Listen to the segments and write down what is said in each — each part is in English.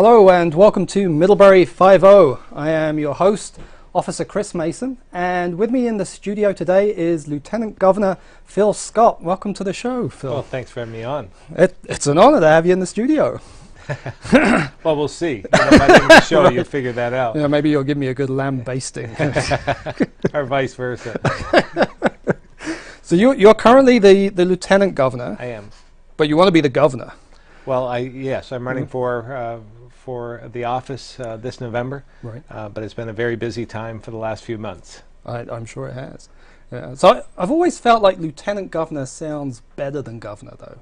Hello and welcome to Middlebury 5-0. I am your host, Officer Chris Mason, and with me in the studio today is Lieutenant Governor Phil Scott. Welcome to the show, Phil. Well, thanks for having me on. It's an honor to have you in the studio. Well, we'll see. By the end of the show, you'll figure that out. Yeah, maybe you'll give me a good lamb basting. Or vice versa. So you're currently the Lieutenant Governor. I am. But you want to be the Governor. Well, yes, I'm running for the office this November. Right. But it's been a very busy time for the last few months. I'm sure it has. Yeah. So I've always felt like Lieutenant Governor sounds better than Governor, though.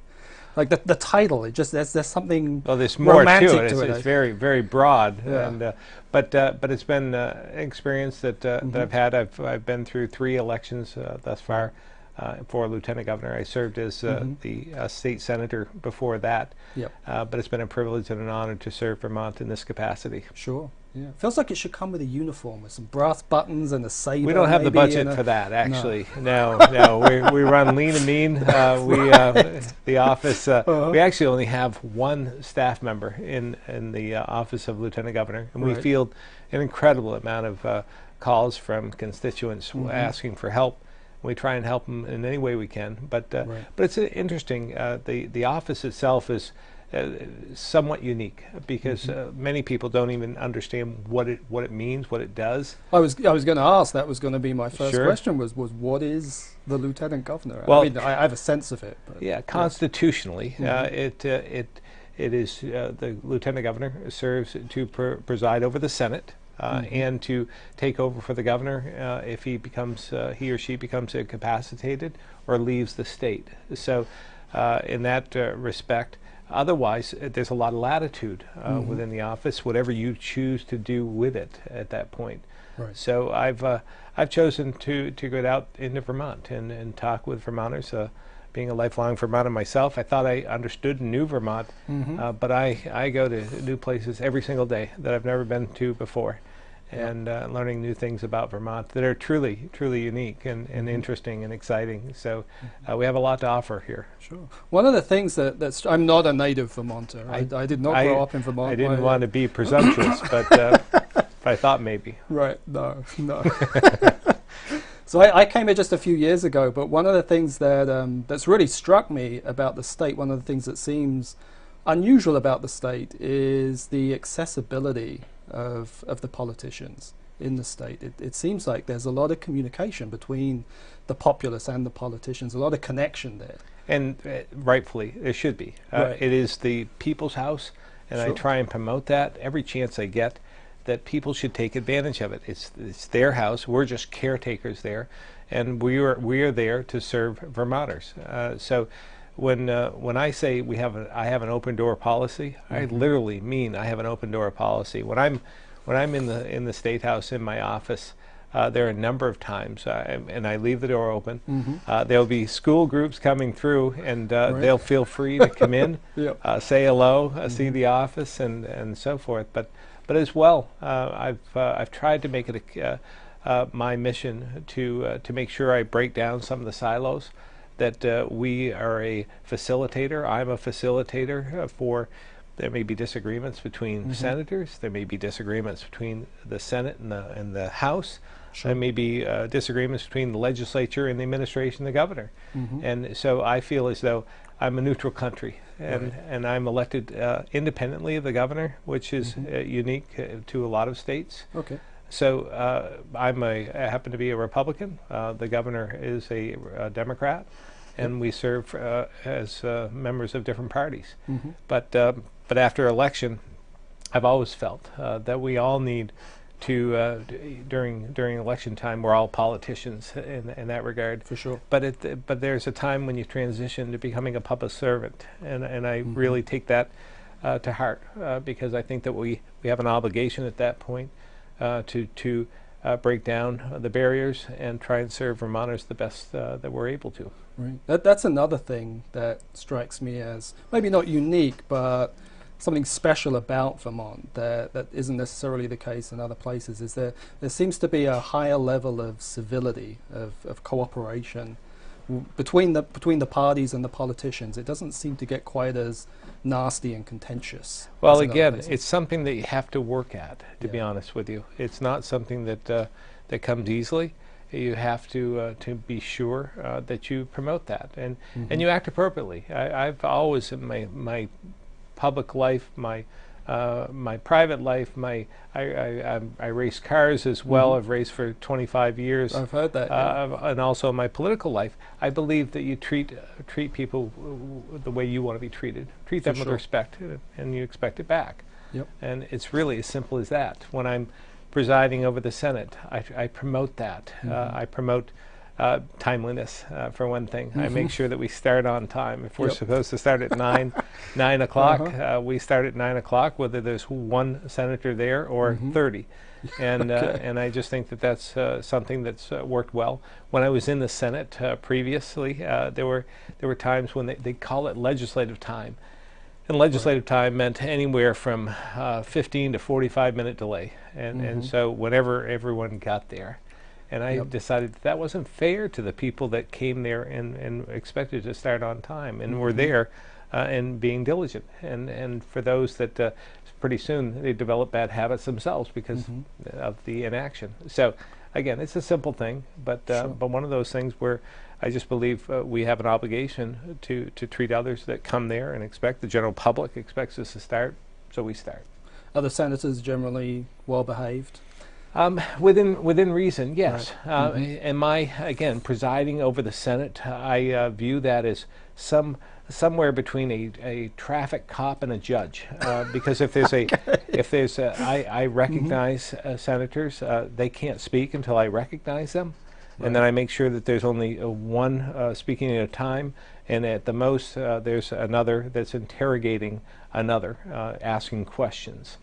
Like the title, it just there's something. Well, there's more romantic to it. to It's very, very broad. Yeah. And but it's been an experience that I've had. I've been through 3 elections thus far. For Lieutenant Governor, I served as the state senator before that. Yep. But it's been a privilege and an honor to serve Vermont in this capacity. Sure. Yeah. Feels like it should come with a uniform with some brass buttons and a saber. We don't have the budget for that, actually. No. We run lean and mean. The office. We actually only have 1 staff member in the office of Lieutenant Governor, and we field an incredible amount of calls from constituents asking for help. We try and help them in any way we can, but it's interesting. The office itself is somewhat unique because many people don't even understand what it means, what it does. I was going to ask. That was going to be my first question. Was what is the Lieutenant Governor? Well, I mean, I have a sense of it. But yeah, constitutionally, it is the Lieutenant Governor serves to preside over the Senate. And to take over for the governor if he or she becomes incapacitated or leaves the state. So in that respect, otherwise there's a lot of latitude within the office, whatever you choose to do with it at that point. Right. So I've chosen to go out into Vermont and talk with Vermonters. Being a lifelong Vermonter myself, I thought I understood and knew Vermont, but I go to new places every single day that I've never been to before, and learning new things about Vermont that are truly unique and interesting and exciting. So we have a lot to offer here. Sure. One of the things that's I'm not a native Vermonter. I did not grow up in Vermont. I didn't want to be presumptuous, but I thought maybe. Right. No. So I came here just a few years ago, but one of the things that's really struck me about the state, one of the things that seems unusual about the state is the accessibility of the politicians in the state. It seems like there's a lot of communication between the populace and the politicians, a lot of connection there. And rightfully, there should be. It is the people's house, and I try and promote that every chance I get, that people should take advantage of it. It's their house. We're just caretakers there, and we are there to serve Vermonters. So when I say I have an open door policy, I literally mean I have an open door policy. When I'm in the State House in my office, there are a number of times, and I leave the door open. There'll be school groups coming through, and they'll feel free to come in, say hello, see the office, and so forth. But as well, I've tried to make it my mission to make sure I break down some of the silos. That we are a facilitator. I'm a facilitator for. There may be disagreements between senators. There may be disagreements between the Senate and the House. There may be disagreements between the legislature and the administration, the governor. And so I feel as though I'm a neutral country, and I'm elected independently of the governor, which is unique to a lot of states. Okay. So I happen to be a Republican. The governor is a Democrat, and we serve as members of different parties. But after election, I've always felt that we all need to during election time, we're all politicians in that regard. For sure. But there's a time when you transition to becoming a public servant, and I really take that to heart because I think that we have an obligation at that point to break down the barriers and try and serve Vermonters the best that we're able to. Right. That's another thing that strikes me as maybe not unique, but something special about Vermont that isn't necessarily the case in other places. Is there seems to be a higher level of civility, of cooperation between the parties and the politicians, it doesn't seem to get quite as nasty and contentious. Well, again, it's something that you have to work at, to be honest with you. It's not something that that comes easily. You have to be sure that you promote that and you act appropriately. I've always in my public life, my private life, I race cars as well. I've raced for 25 years. I've heard that. And also my political life, I believe that you treat people the way you want to be treated. Treat them with respect, and you expect it back. Yep. And it's really as simple as that. When I'm presiding over the Senate, I promote that. I promote timeliness, for one thing. I make sure that we start on time. If we're supposed to start at 9 o'clock, we start at 9 o'clock, whether there's one senator there or 30. And and I just think that that's something that's worked well. When I was in the Senate previously, there were times when they call it legislative time. And legislative time meant anywhere from 15 to 45-minute delay. And so whenever everyone got there, and I decided that wasn't fair to the people that came there and expected to start on time and were there and being diligent. And for those that pretty soon they develop bad habits themselves because of the inaction. So again, it's a simple thing, but one of those things where I just believe we have an obligation to treat others that come there and expect. The general public expects us to start, so we start. Are the senators generally well behaved? Within reason, yes. Right. Am I, again, presiding over the Senate? I view that as somewhere between a traffic cop and a judge, because if there's I recognize senators, they can't speak until I recognize them. And then I make sure that there's only one speaking at a time, and at the most there's another that's interrogating another, asking questions.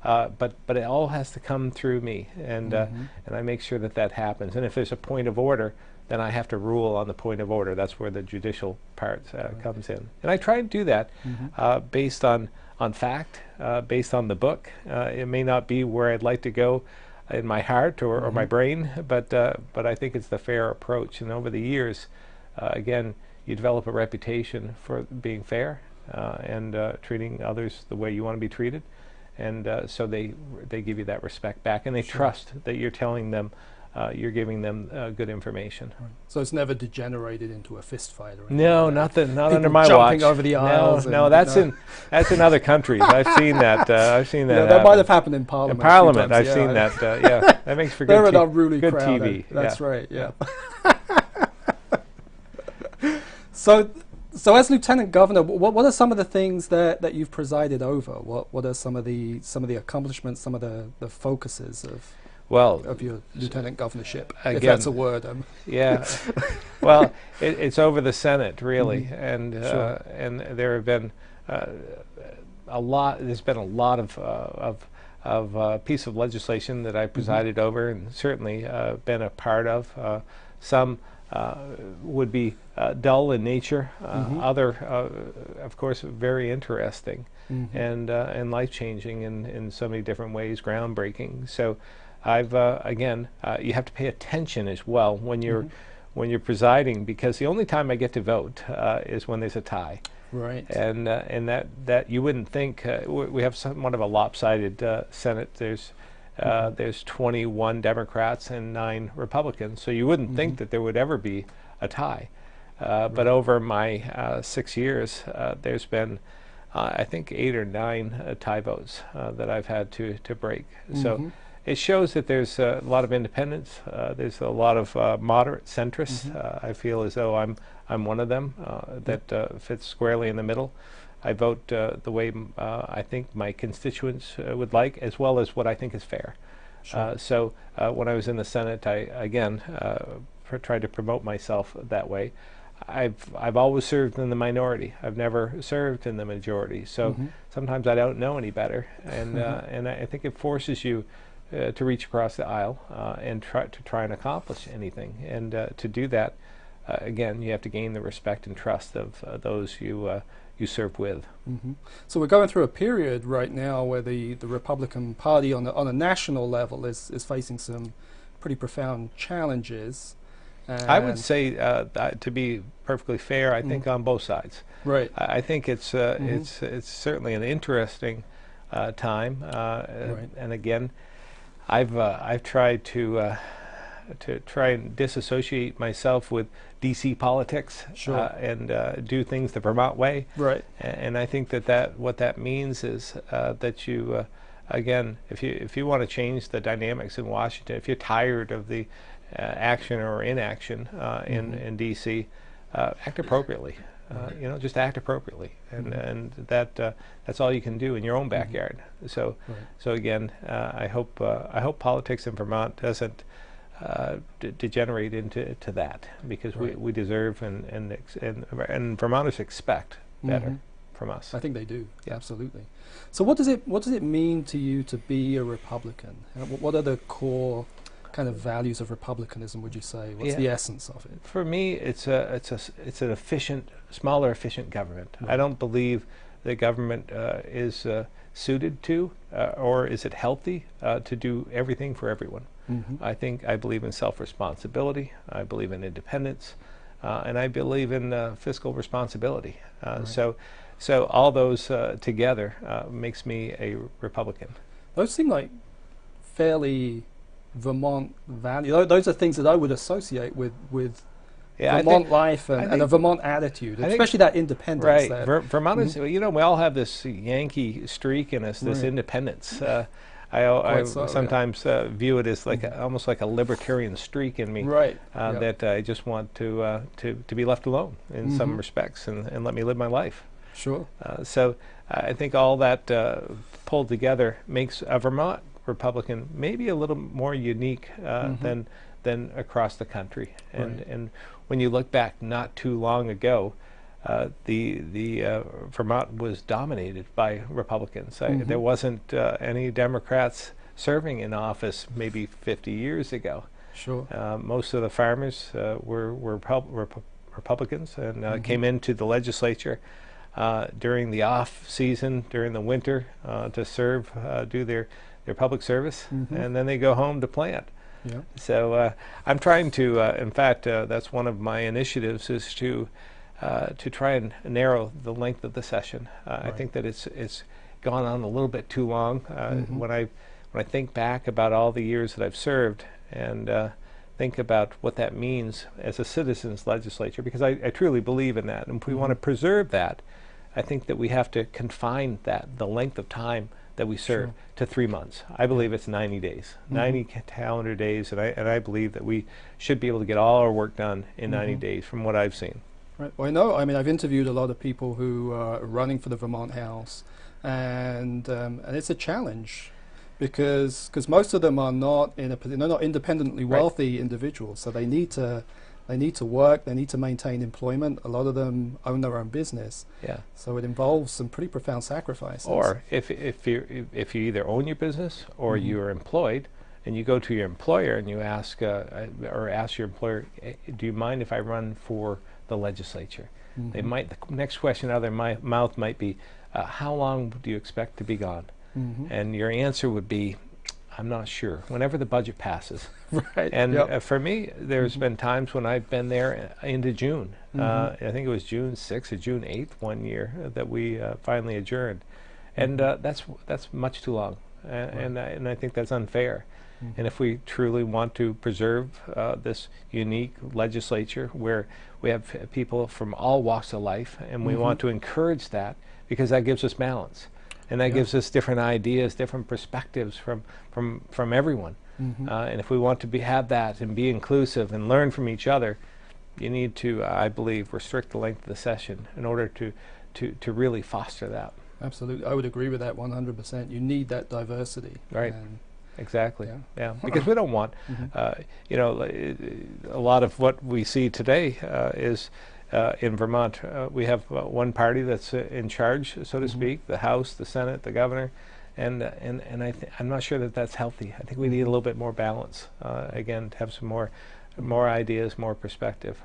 But it all has to come through me, and I make sure that happens. And if there's a point of order, then I have to rule on the point of order. That's where the judicial part comes in. And I try to do that based on fact, based on the book. It may not be where I'd like to go in my heart or my brain, but I think it's the fair approach. And over the years, again, you develop a reputation for being fair and treating others the way you want to be treated. And so they give you that respect back, and they trust that you're telling them, you're giving them good information. Right. So it's never degenerated into a fist fight or anything? No, like not under my watch. Jumping over the aisles. No, that's in other countries. I've seen that. Yeah, that might have happened in Parliament. In Parliament, I've seen that. Yeah, that makes for good good crowd, TV. That's right. Yeah. So as Lieutenant Governor, what are some of the things that you've presided over? What are some of the accomplishments, some of the focuses of your lieutenant governorship, again, if that's a word? Yeah. Well, it's over the Senate, really, and there have been a lot. There's been a lot of piece of legislation that I presided over, and certainly been a part of. Some would be dull in nature. Other, of course, very interesting and life-changing in so many different ways, groundbreaking. So I've again, you have to pay attention as well when you're presiding, because the only time I get to vote is when there's a tie. Right. And that you wouldn't think. We have somewhat of a lopsided Senate. There's 21 Democrats and 9 Republicans, so you wouldn't think that there would ever be a tie. But over my 6 years, there's been, I think, 8 or 9 tie votes that I've had to break. So it shows that there's a lot of independents. There's a lot of moderate centrists. I feel as though I'm one of them that fits squarely in the middle. I vote the way I think my constituents would like, as well as what I think is fair. Sure. So when I was in the Senate, I again tried to promote myself that way. I've always served in the minority. I've never served in the majority. So sometimes I don't know any better, and I think it forces you to reach across the aisle and try and accomplish anything. And to do that, again, you have to gain the respect and trust of those you serve with. So we're going through a period right now where the Republican Party on a national level is facing some pretty profound challenges. I would say, to be perfectly fair, I think on both sides. Right. I think it's certainly an interesting time, and again, I've tried to try and disassociate myself with DC politics, and do things the Vermont way. Right. And I think that what that means is that you, again, if you want to change the dynamics in Washington, if you're tired of the action or inaction in DC, act appropriately. Just act appropriately, and that's all you can do in your own backyard. So again, I hope politics in Vermont doesn't degenerate into that, because we deserve and Vermonters expect better from us. I think they do. Yeah. Absolutely. So what does it mean to you to be a Republican? What are the core kind of values of republicanism, would you say? What's the essence of it? For me, it's an efficient, smaller, efficient government. I don't believe that government is suited to, or is it healthy to do everything for everyone. I believe in self-responsibility. I believe in independence, and I believe in fiscal responsibility. So all those together makes me a Republican. Those seem like fairly Vermont value. Those are things that I would associate with Vermont life and a Vermont attitude, especially that independence. Right. Vermonters, we all have this Yankee streak in us, this independence. I sometimes view it as like almost like a libertarian streak in me, that I just want to be left alone in some respects and let me live my life. Sure. So I think all that pulled together makes a Vermont Republican maybe a little more unique than across the country. And when you look back not too long ago, the Vermont was dominated by Republicans. There wasn't any Democrats serving in office maybe 50 years ago. Sure. Most of the farmers were Republicans and came into the legislature during the off season, during the winter, to serve, do their public service, and then they go home to plant. Yeah. So I'm trying to, in fact, that's one of my initiatives, is to try and narrow the length of the session. I think that it's gone on a little bit too long. When I think back about all the years that I've served and think about what that means as a citizens legislature, because I truly believe in that, and if we want to preserve that, I think that we have to confine the length of time that we serve to 3 months. I believe it's 90 days, 90 calendar days, and I believe that we should be able to get all our work done in 90 days from what I've seen. Right. Well, I mean, I've interviewed a lot of people who are running for the Vermont House, and it's a challenge because most of them are not they're not independently wealthy individuals, so they need to work, they need to maintain employment. A lot of them own their own business. Yeah. So it involves some pretty profound sacrifices. Or if you either own your business or you are employed, and you go to your employer and you ask your employer, do you mind if I run for the legislature? They might, the next question out of their mouth might be, how long do you expect to be gone? And your answer would be, I'm not sure, whenever the budget passes. Right. And for me, there's been times when I've been there into June. I think it was June 6th or June 8th one year that we finally adjourned. And that's much too long. And I think that's unfair. And if we truly want to preserve this unique legislature where we have people from all walks of life, and we want to encourage that, because that gives us balance. And that gives us different ideas, different perspectives from everyone. And if we want to have that and be inclusive and learn from each other, you need to, I believe, restrict the length of the session in order to really foster that. Absolutely. I would agree with that 100%. You need that diversity. Right. Exactly. Yeah. Because we don't want, a lot of what we see today is in Vermont, we have one party that's in charge, so to speak, the House, the Senate, the governor, and I'm not sure that that's healthy. I think we need a little bit more balance, again, to have some more ideas, more perspective.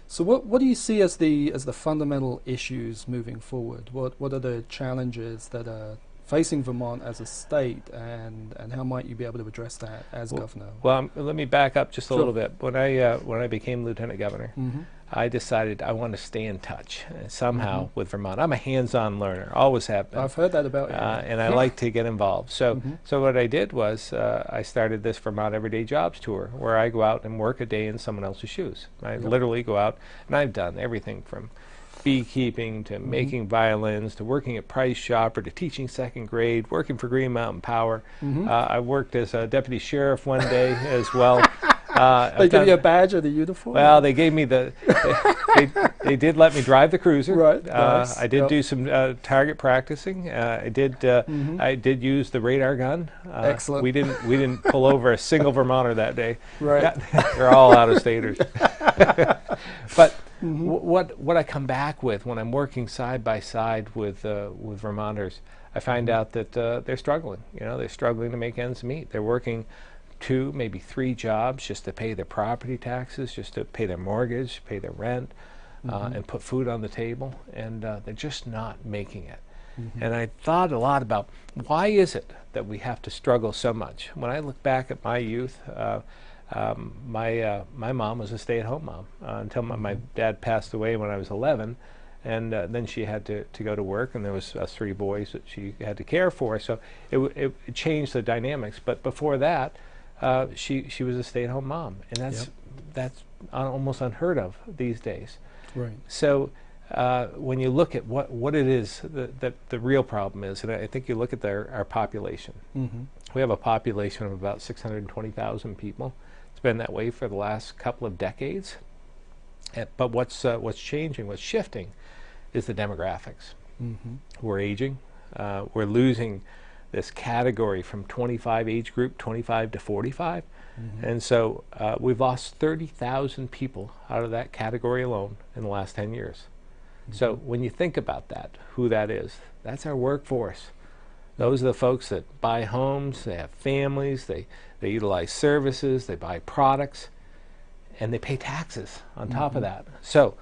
So what do you see as the fundamental issues moving forward? What are the challenges that are facing Vermont as a state, and how might you be able to address that as governor? Well, let me back up just a Sure. little bit. When I became lieutenant governor, Mm-hmm. I decided I want to stay in touch somehow with Vermont. I'm a hands-on learner, always have been. I've heard that about you. And I like to get involved. So, Mhm. so what I did was I started this Vermont Everyday Jobs Tour, where I go out and work a day in someone else's shoes. I literally go out, and I've done everything from beekeeping to making violins to working at Price Chopper to teaching second grade, working for Green Mountain Power. I worked as a deputy sheriff one day as well. They give you a badge or the uniform? Well, they gave me the. They did let me drive the cruiser. Right. Nice. I did do some target practicing. I did use the radar gun. Excellent. We didn't pull over a single Vermonter that day. Right. They're all out of staters. But what I come back with when I'm working side by side with Vermonters, I find out that they're struggling. They're struggling to make ends meet. They're working 2, maybe 3 jobs just to pay their property taxes, just to pay their mortgage, pay their rent, and put food on the table, and they're just not making it. And I thought a lot about why is it that we have to struggle so much. When I look back at my youth, my mom was a stay-at-home mom until my dad passed away when I was 11. And then she had to go to work, and there was 3 boys that she had to care for. So it changed the dynamics. But before that, she was a stay-at-home mom, and that's almost unheard of these days. Right. So when you look at what it is that the real problem is, and I think you look at our population. We have a population of about 620,000 people. It's been that way for the last couple of decades. But what's changing, what's shifting, is the demographics. We're aging. We're losing this category from 25 age group, 25 to 45. And so we've lost 30,000 people out of that category alone in the last 10 years. So when you think about that, who that is, that's our workforce. Those are the folks that buy homes, they have families, they utilize services, they buy products, and they pay taxes on top of that. So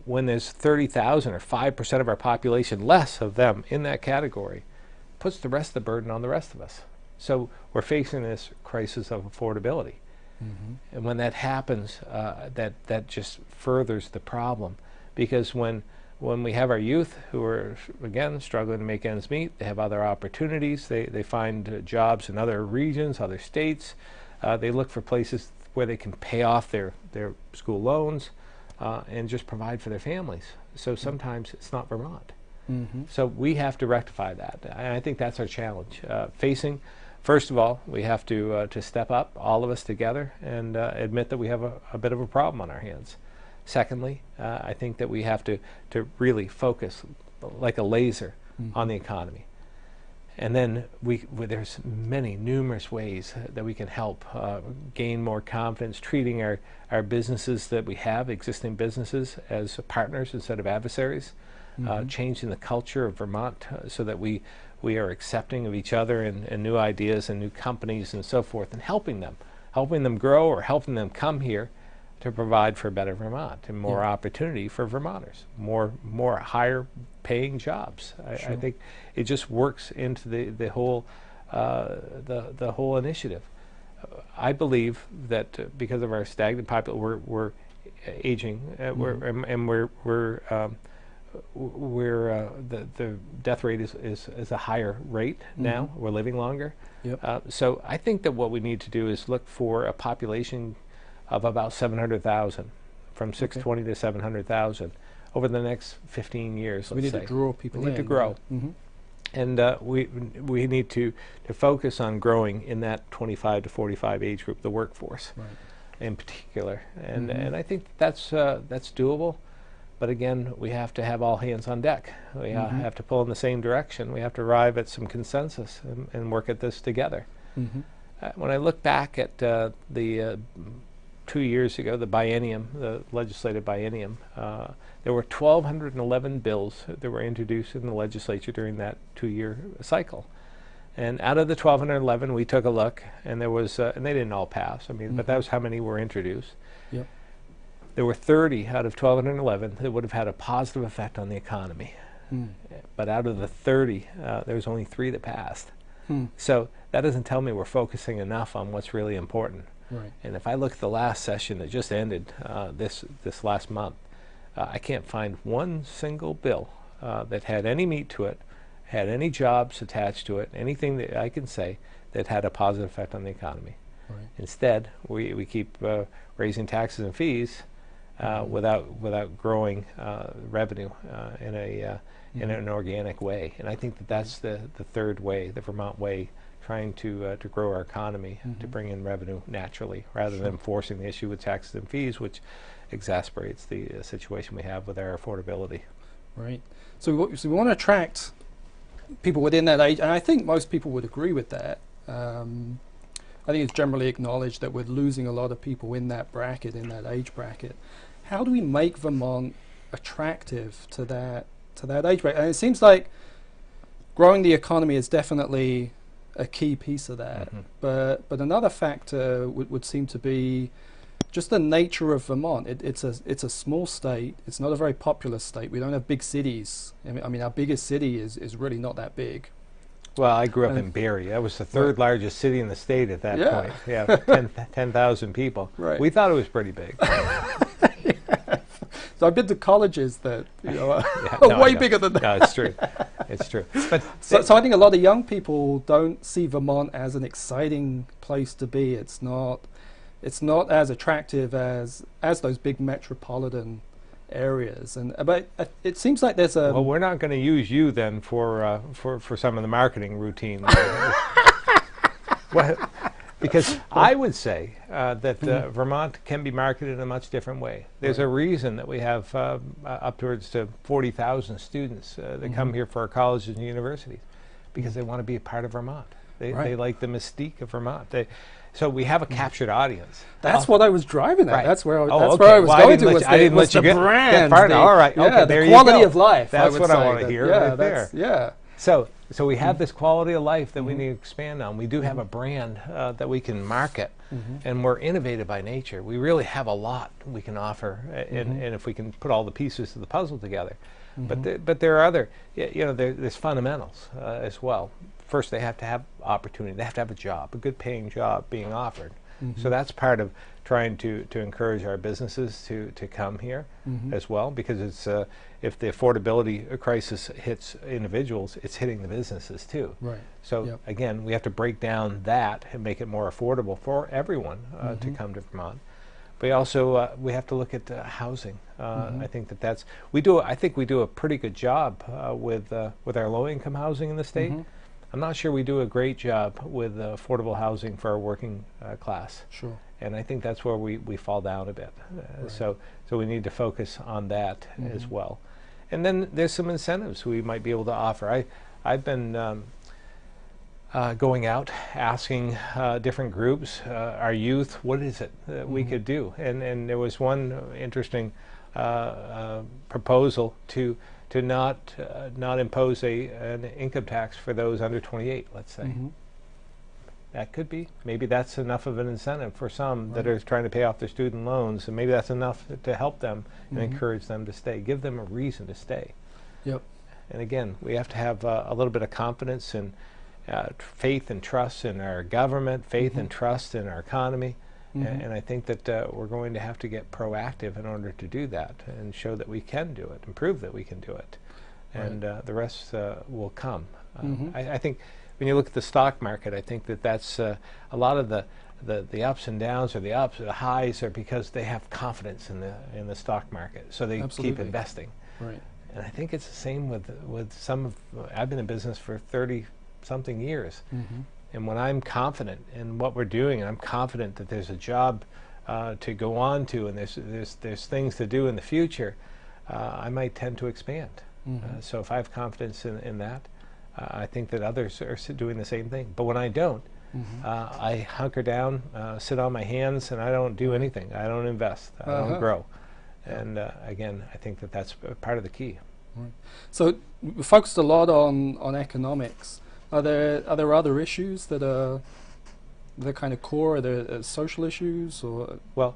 when there's 30,000 or 5% of our population, less of them in that category, puts the rest of the burden on the rest of us. So we're facing this crisis of affordability. And when that happens, that just furthers the problem, because when we have our youth who are, again, struggling to make ends meet, they have other opportunities, they find jobs in other regions, other states, they look for places where they can pay off their school loans and just provide for their families. So sometimes it's not Vermont. So we have to rectify that. And I think that's our challenge. First of all, we have to step up, all of us together, and admit that we have a bit of a problem on our hands. Secondly, I think that we have to really focus like a laser on the economy. And then there's numerous ways that we can help gain more confidence, treating our businesses that we have, existing businesses, as partners instead of adversaries, changing the culture of Vermont so that we are accepting of each other and new ideas and new companies and so forth, and helping them grow or helping them come here to provide for a better Vermont and more opportunity for Vermonters, more higher paying jobs. I think it just works into the whole initiative. I believe that because of our stagnant population, we're aging, the death rate is a higher rate now. We're living longer. So I think that what we need to do is look for a population of about 700,000, from 620 to 700,000 over the next 15 years. So we need to draw people in. We need to grow. And we need to focus on growing in that 25 to 45 age group, the workforce in particular. And I think that's doable. But again, we have to have all hands on deck. We have to pull in the same direction. We have to arrive at some consensus and work at this together. When I look back at the 2 years ago, the legislative biennium, there were 1,211 bills that were introduced in the legislature during that 2-year cycle. And out of the 1,211, we took a look, and there was, and they didn't all pass. But that was how many were introduced. There were 30 out of 1,211 that would have had a positive effect on the economy. but out of the 30, there was only 3 that passed. So that doesn't tell me we're focusing enough on what's really important. Right. And if I look at the last session that just ended this last month, I can't find one single bill that had any meat to it, had any jobs attached to it, anything that I can say that had a positive effect on the economy. Right. Instead, we keep raising taxes and fees without growing revenue in an organic way. And I think that that's the third way, the Vermont way, trying to grow our economy, to bring in revenue naturally, rather than forcing the issue with taxes and fees, which exacerbates the situation we have with our affordability. Right. So we want to attract people within that age, and I think most people would agree with that. I think it's generally acknowledged that we're losing a lot of people in that bracket, in that age bracket. How do we make Vermont attractive to that age bracket? And it seems like growing the economy is definitely a key piece of that. But another factor would seem to be just the nature of Vermont. It's a small state. It's not a very populous state. We don't have big cities. I mean, our biggest city is really not that big. Well, I grew up in Barrie. That was the third largest city in the state at that point. Yeah, 10,000 people. Right. We thought it was pretty big. So I've been to colleges that are way bigger than that. No, it's true. It's true. But so I think a lot of young people don't see Vermont as an exciting place to be. It's not as attractive as those big metropolitan areas. And but it seems like there's a well, we're not going to use you then for some of the marketing routine. Well, because I would say that Vermont can be marketed in a much different way. There's a reason that we have upwards to 40,000 students that come here for our colleges and universities, because they want to be a part of Vermont. They like the mystique of Vermont. So we have a captured audience. That's what I was driving at. Right. That's where I Well, was going to. I didn't let you get brand. All right. Okay, there the you quality go. of life. That's what I want to hear right there. Yeah. So we have this quality of life that we need to expand on. We do have a brand that we can market, and we're innovative by nature. We really have a lot we can offer, and if we can put all the pieces of the puzzle together. But there are other, there's fundamentals as well. First, they have to have opportunity. They have to have a job, a good paying job being offered. So that's part of trying to encourage our businesses to come here as well, because it's if the affordability crisis hits individuals, it's hitting the businesses too. Right. So again, we have to break down that and make it more affordable for everyone to come to Vermont. But also we have to look at housing. I think that's I think we do a pretty good job with our low-income housing in the state. I'm not sure we do a great job with affordable housing for our working class. Sure. And I think that's where we fall down a bit. So we need to focus on that as well. And then there's some incentives we might be able to offer. I've been going out asking different groups, our youth, what is it that we could do? And there was one interesting proposal to not impose an income tax for those under 28, let's say. That could be. Maybe that's enough of an incentive for some that are trying to pay off their student loans, and maybe that's enough to help them and encourage them to stay. Give them a reason to stay. Yep. And again, we have to have a little bit of confidence and faith and trust in our government, faith and trust in our economy. And I think that we're going to have to get proactive in order to do that and show that we can do it and prove that we can do it. And the rest will come. I think when you look at the stock market, I think that's a lot of the ups and downs, or the highs, are because they have confidence in the stock market. So they keep investing. Right. And I think it's the same with some of, I've been in business for 30-something years. And when I'm confident in what we're doing, and I'm confident that there's a job to go on to, and there's things to do in the future, I might tend to expand. So if I have confidence in that, I think that others are doing the same thing. But when I don't, I hunker down, sit on my hands, and I don't do anything. I don't invest. I don't grow. And again, I think that's part of the key. Right. So we focused a lot on economics. Are there other issues that are the kind of core? Are there social issues or? Well,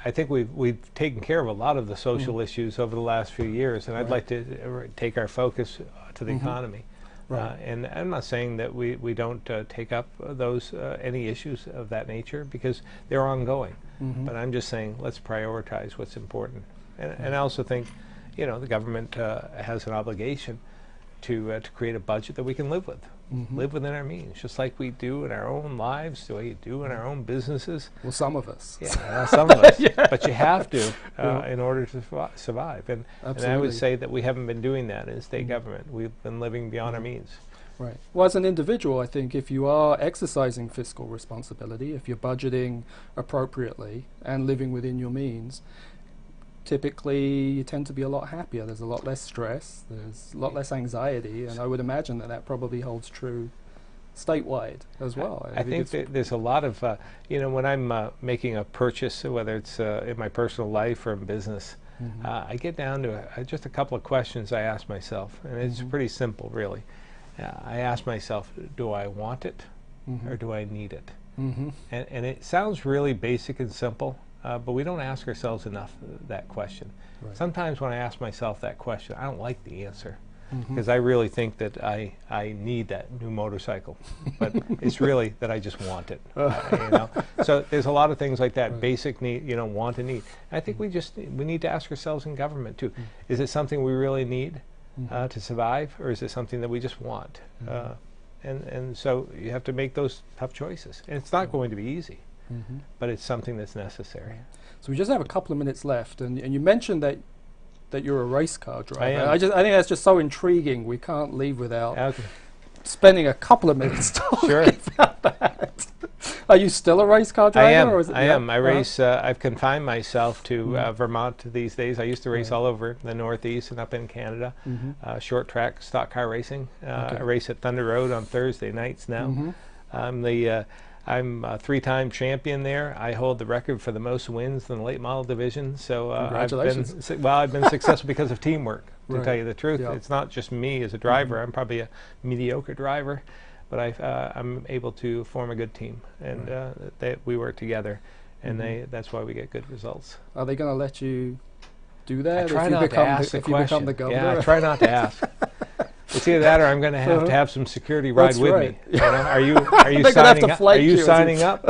I think we've taken care of a lot of the social issues over the last few years, and I'd like to take our focus to the economy. Right. And I'm not saying that we don't take up those any issues of that nature, because they're ongoing. But I'm just saying, let's prioritize what's important. And I also think, you know, the government has an obligation to create a budget that we can live with, live within our means, just like we do in our own lives, the way you do in our own businesses. Well, some of us. Yeah, some of us. But you have to in order to survive. And I would say that we haven't been doing that in state government. We've been living beyond our means. Right. Well, as an individual, I think if you are exercising fiscal responsibility, if you're budgeting appropriately and living within your means, typically you tend to be a lot happier. There's a lot less stress, there's a lot less anxiety, and I would imagine that that probably holds true statewide as well. I think there's a lot of, you know, when I'm making a purchase, whether it's in my personal life or in business, I get down to just a couple of questions I ask myself, and it's pretty simple, really. I ask myself, do I want it or do I need it? And it sounds really basic and simple, but we don't ask ourselves enough that question. Right. Sometimes when I ask myself that question, I don't like the answer, because I really think that I need that new motorcycle, but it's really that I just want it. You know? So there's a lot of things like that, basic need, you know, want and need. And I think we need to ask ourselves in government too, is it something we really need to survive, or is it something that we just want? And so you have to make those tough choices, and it's not going to be easy. But it's something that's necessary. So we just have a couple of minutes left, and you mentioned that you're a race car driver. I think that's just so intriguing. We can't leave without spending a couple of minutes talking about that. Are you still a race car driver? I am. Or is it I am. I race. I've confined myself to Vermont these days. I used to race all over the Northeast and up in Canada. Short track, stock car racing. I race at Thunder Road on Thursday nights now. I'm a three-time champion there. I hold the record for the most wins in the late model division. So congratulations. I've been successful because of teamwork, to tell you the truth. It's not just me as a driver. I'm probably a mediocre driver, but I'm able to form a good team, and we work together, and that's why we get good results. Are they going to let you do that? I try not to ask the question. If you become the governor? Yeah, I try not to ask. It's either that, or I'm going to have some security ride with me. You know? Are you signing up? Are you signing up?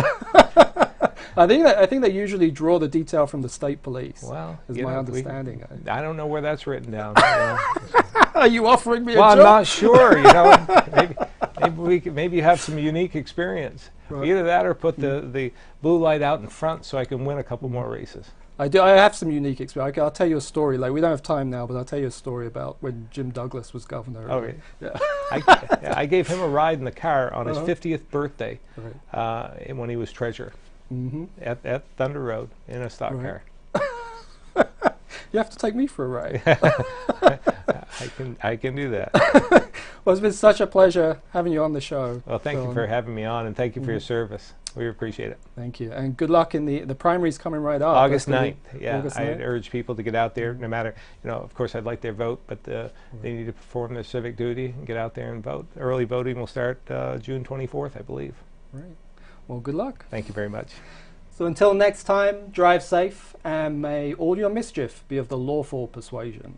I think they usually draw the detail from the state police. Well, is my understanding. I don't know where that's written down. You know? Are you offering me a job? job? I'm not sure. You know, maybe you have some unique experience. Right. Either that, or put the blue light out in front so I can win a couple more races. I have some unique experience. I'll tell you a story. Like, we don't have time now, but I'll tell you a story about when Jim Douglas was governor. Okay. Yeah. I gave him a ride in the car on his 50th birthday when he was treasurer at Thunder Road in a stock car. You have to take me for a ride. I can do that. Well, it's been such a pleasure having you on the show. Well, thank you for having me on, and thank you for your service. We appreciate it. Thank you, and good luck in the primaries coming right up. August 9th. Yeah, August 9th? I'd urge people to get out there, no matter, you know, of course I'd like their vote, but they need to perform their civic duty and get out there and vote. Early voting will start June 24th, I believe. Right. Well, good luck. Thank you very much. So until next time, drive safe, and may all your mischief be of the lawful persuasion.